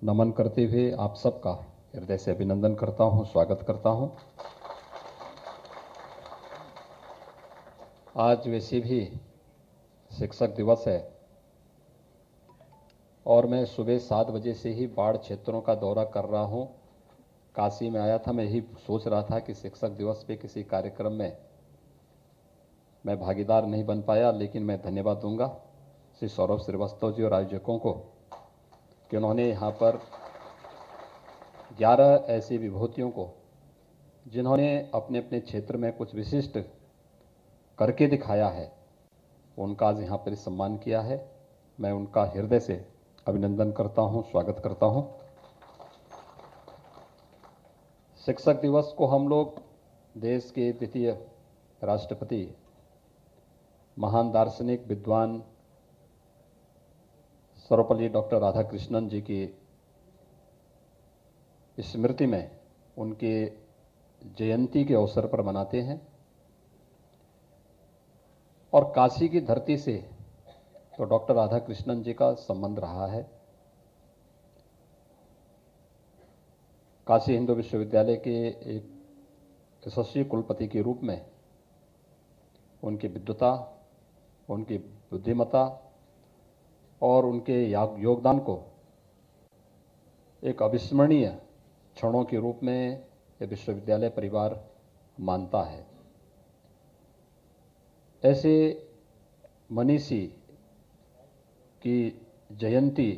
नमन करते हुए आप सबका हृदय से अभिनंदन करता हूं, स्वागत करता हूं। आज वैसे भी शिक्षक दिवस है और मैं सुबह 7 बजे से ही बाढ़ क्षेत्रों का दौरा कर रहा हूं। काशी में आया था, मैं यही सोच रहा था कि शिक्षक दिवस पे किसी कार्यक्रम में मैं भागीदार नहीं बन पाया, लेकिन मैं धन्यवाद दूंगा श्री सौरभ श्रीवास्तव जी और आयोजकों को कि उन्होंने यहाँ पर 11 ऐसी विभूतियों को, जिन्होंने अपने अपने क्षेत्र में कुछ विशिष्ट करके दिखाया है, उनका आज यहाँ पर सम्मान किया है। मैं उनका हृदय से अभिनंदन करता हूँ, स्वागत करता हूँ। शिक्षक दिवस को हम लोग देश के द्वितीय राष्ट्रपति, महान दार्शनिक विद्वान सर्वपल्ली डॉक्टर राधाकृष्णन जी की स्मृति में उनके जयंती के अवसर पर मनाते हैं। और काशी की धरती से तो डॉक्टर राधाकृष्णन जी का संबंध रहा है। काशी हिंदू विश्वविद्यालय के एक यशस्वी कुलपति के रूप में उनकी विद्वता, उनकी बुद्धिमत्ता और उनके योगदान को एक अविस्मरणीय क्षणों के रूप में यह विश्वविद्यालय परिवार मानता है। ऐसे मनीषी की जयंती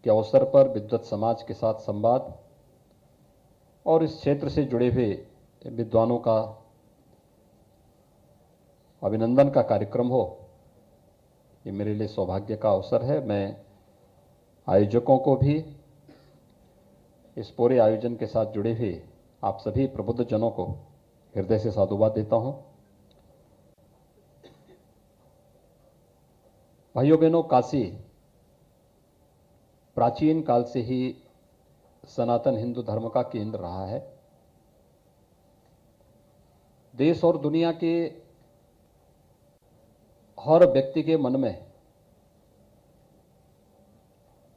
के अवसर पर विद्वत समाज के साथ संवाद और इस क्षेत्र से जुड़े हुए विद्वानों का अभिनंदन का कार्यक्रम हो, ये मेरे लिए सौभाग्य का अवसर है। मैं आयोजकों को भी, इस पूरे आयोजन के साथ जुड़े हुए आप सभी प्रबुद्ध जनों को हृदय से साधुवाद देता हूं। भाइयों बहनों, काशी प्राचीन काल से ही सनातन हिंदू धर्म का केंद्र रहा है। देश और दुनिया के हर व्यक्ति के मन में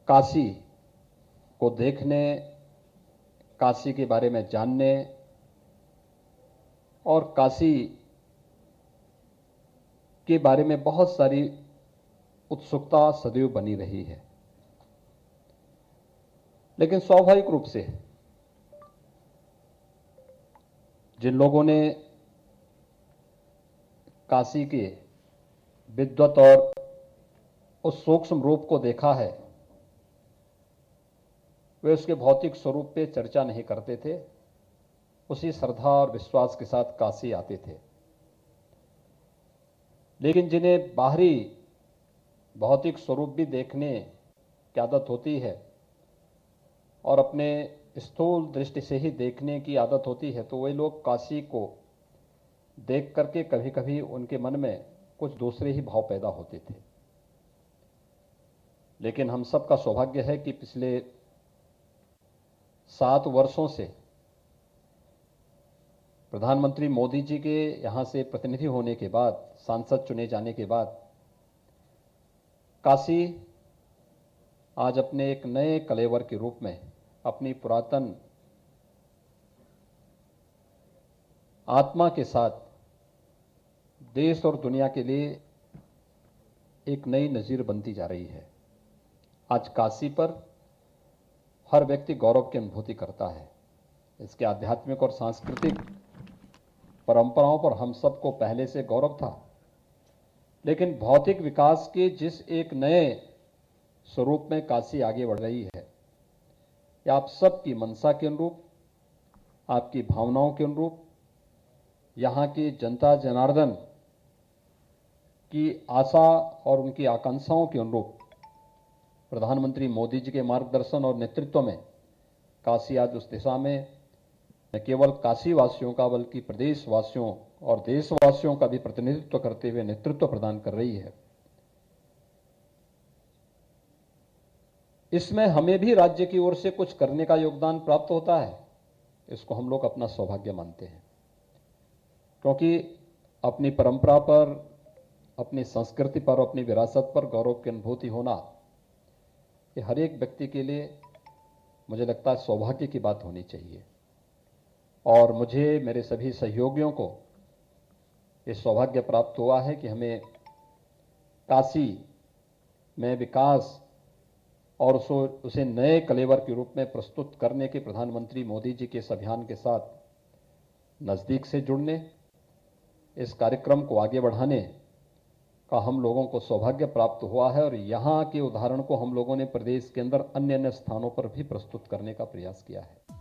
काशी को देखने, काशी के बारे में जानने और काशी के बारे में बहुत सारी उत्सुकता सदैव बनी रही है। लेकिन स्वाभाविक रूप से जिन लोगों ने काशी के विद्वत और उस सूक्ष्म रूप को देखा है, वे उसके भौतिक स्वरूप पे चर्चा नहीं करते थे, उसी श्रद्धा और विश्वास के साथ काशी आते थे। लेकिन जिन्हें बाहरी भौतिक स्वरूप भी देखने की आदत होती है और अपने स्थूल दृष्टि से ही देखने की आदत होती है, तो वे लोग काशी को देख करके कभी कभी उनके मन में कुछ दूसरे ही भाव पैदा होते थे। लेकिन हम सबका सौभाग्य है कि पिछले 7 वर्षों से प्रधानमंत्री मोदी जी के यहां से प्रतिनिधि होने के बाद, सांसद चुने जाने के बाद, काशी आज अपने एक नए कलेवर के रूप में अपनी पुरातन आत्मा के साथ देश और दुनिया के लिए एक नई नजीर बनती जा रही है। आज काशी पर हर व्यक्ति गौरव की अनुभूति करता है। इसके आध्यात्मिक और सांस्कृतिक परंपराओं पर हम सबको पहले से गौरव था, लेकिन भौतिक विकास के जिस एक नए स्वरूप में काशी आगे बढ़ रही है, यह आप सबकी मनसा के अनुरूप, आपकी भावनाओं के अनुरूप, यहाँ की जनता जनार्दन की आशा और उनकी आकांक्षाओं के अनुरूप प्रधानमंत्री मोदी जी के मार्गदर्शन और नेतृत्व में काशी आज उस दिशा में न केवल काशी वासियों का बल्कि प्रदेशवासियों और देशवासियों का भी प्रतिनिधित्व करते हुए नेतृत्व प्रदान कर रही है। इसमें हमें भी राज्य की ओर से कुछ करने का योगदान प्राप्त होता है। इसको हम लोग अपना सौभाग्य मानते हैं, क्योंकि अपनी परंपरा पर, अपनी संस्कृति पर, अपनी विरासत पर गौरव की अनुभूति होना, ये हर एक व्यक्ति के लिए मुझे लगता है सौभाग्य की बात होनी चाहिए। और मुझे, मेरे सभी सहयोगियों को ये सौभाग्य प्राप्त हुआ है कि हमें काशी में विकास और उसे नए कलेवर के रूप में प्रस्तुत करने के प्रधानमंत्री मोदी जी के इस अभियान के साथ नजदीक से जुड़ने, इस कार्यक्रम को आगे बढ़ाने का हम लोगों को सौभाग्य प्राप्त हुआ है और यहाँ के उदाहरण को हम लोगों ने प्रदेश के अंदर अन्य अन्य स्थानों पर भी प्रस्तुत करने का प्रयास किया है।